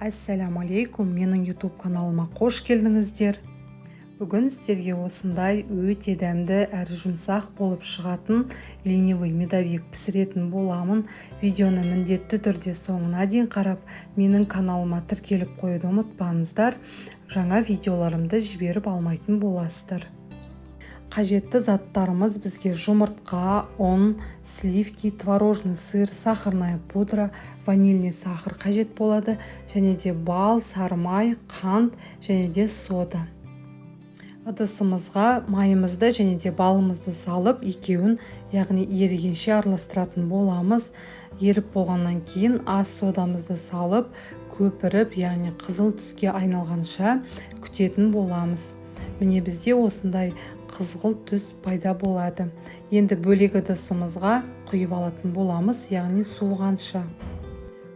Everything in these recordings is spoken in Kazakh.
Ассаламу алейкум, менің YouTube каналыма қош келдіңіздер. Бүгін сіздерге осындай өте дәмді әрі жұмсақ болып шығатын ленивый медовик пісіретін боламын. Видеоны міндетті түрде соңына дейін қарап, менің каналыма тіркеліп қоюды ұмытпаңыздар. Жаңа видеоларымды жіберіп алмайтын боласыздар. Қажетті заттарымыз бізге жұмыртқа, ұн, сливки, творожный сыр, сахарная пудра, ванильный сахар қажет болады, және де бал, сары май, қант және де сода. Ыдысымызға майымызды және де балымызды салып, екеуін, яғни ерігенше араластыратын боламыз. Еріп болғаннан кейін ас содамызды салып, көпіріп, яғни қызыл түске айналғанша күтетін боламыз. Міне бізде осындай қызғылт түс пайда болады. Енді бөлек ыдысымызға құйып алатын боламыз, яғни суығанша.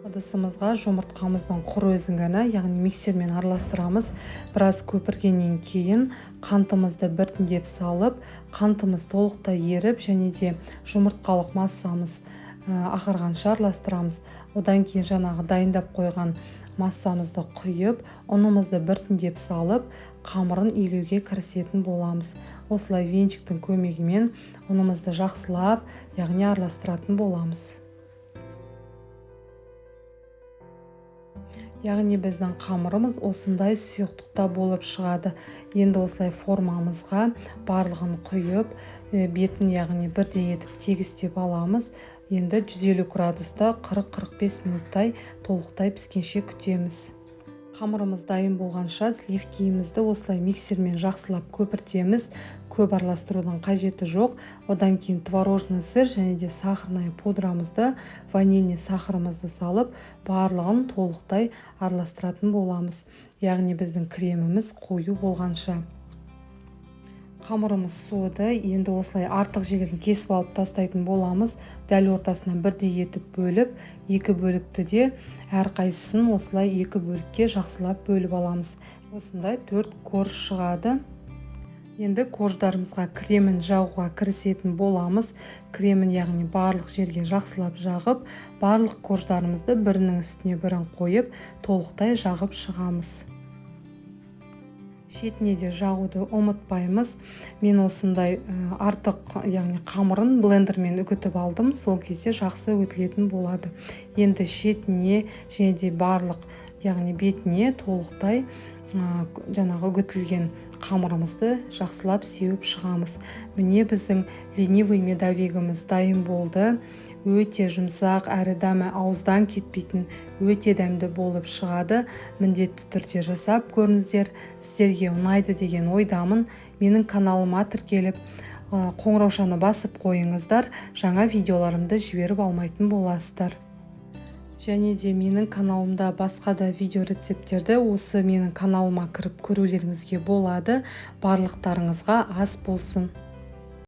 Ыдысымызға жұмыртқамыздың құр өзін ғана, яғни миксермен араластырамыз. Біраз көпіргеннен кейін қантымызды біртіндеп салып, қантымыз толықтай еріп, және де жұмыртқалық массамыз ағарғанша араластырамыз. Одан кейін жаңағы дайындап қойған массамызды құйып, ұнымызды біртіндеп салып, қамырын илеуге кірісетін боламыз. Осылай венчиктің көмегімен ұнымызды жақсылап, яғни араластыратын боламыз. Яғни біздің қамырымыз осындай сұйықтықта болып шығады. Енді осылай формамызға барлығын құйып, бетін яғни бірдей етіп тегістеп аламыз. Енді 150 градуста 40-45 минуттай толықтай піскенше күтеміз. Қамырымыз дайын болғанша сливкиімізді осылай миксермен жақсылап көпіртеміз. Көп араластырудың қажеті жоқ. Одан кейін творожный сыр және де сахарная пудрамызды, ванильный сахарымызды салып, барлығын толықтай араластыратын боламыз. Яғни біздің креміміз қою болғанша. Қамырымыз суыды, енді осылай артық жегін кесіп алып тастайтын боламыз. Дәл ортасынан бірдей етіп бөліп, екі бөлікті де әрқайсысын осылай екі бөлікке жақсылап бөліп аламыз. Осындай 4 корж шығады. Енді корждарымызға кремін жағуға кірісетін боламыз. Кремін яғни барлық жерге жақсылап жағып, барлық корждарымызды бірінің үстіне бірін қойып, толықтай жағып шығамыз. Шетіне де жағуды ұмытпаймыз. Мен осындай артық, яғни қамырын блендермен үгітіп алдым. Сол кезде жақсы үгітілетін болады. Енді шетіне және де барлық, яғни бетіне толықтай жаңағы үгітілген қамырымызды жақсылап сеуіп шығамыз. Міне біздің ленивый медовигіміз дайын болды. Өте жұмсақ әрі дәмі ауыздан кетпейтін, өте дәмді болып шығады. Міндетті түрде жасап көріңіздер. Сіздерге ұнайды деген ойдамын. Менің каналыма тіркеліп, қоңыраушаны басып қойыңыздар. Жаңа видеоларымды жіберіп алмайтын боласыздар. Және де менің каналымда басқа да видео рецептерді осы менің каналыма кіріп көрулеріңізге болады. Барлықтарыңызға ас болсын.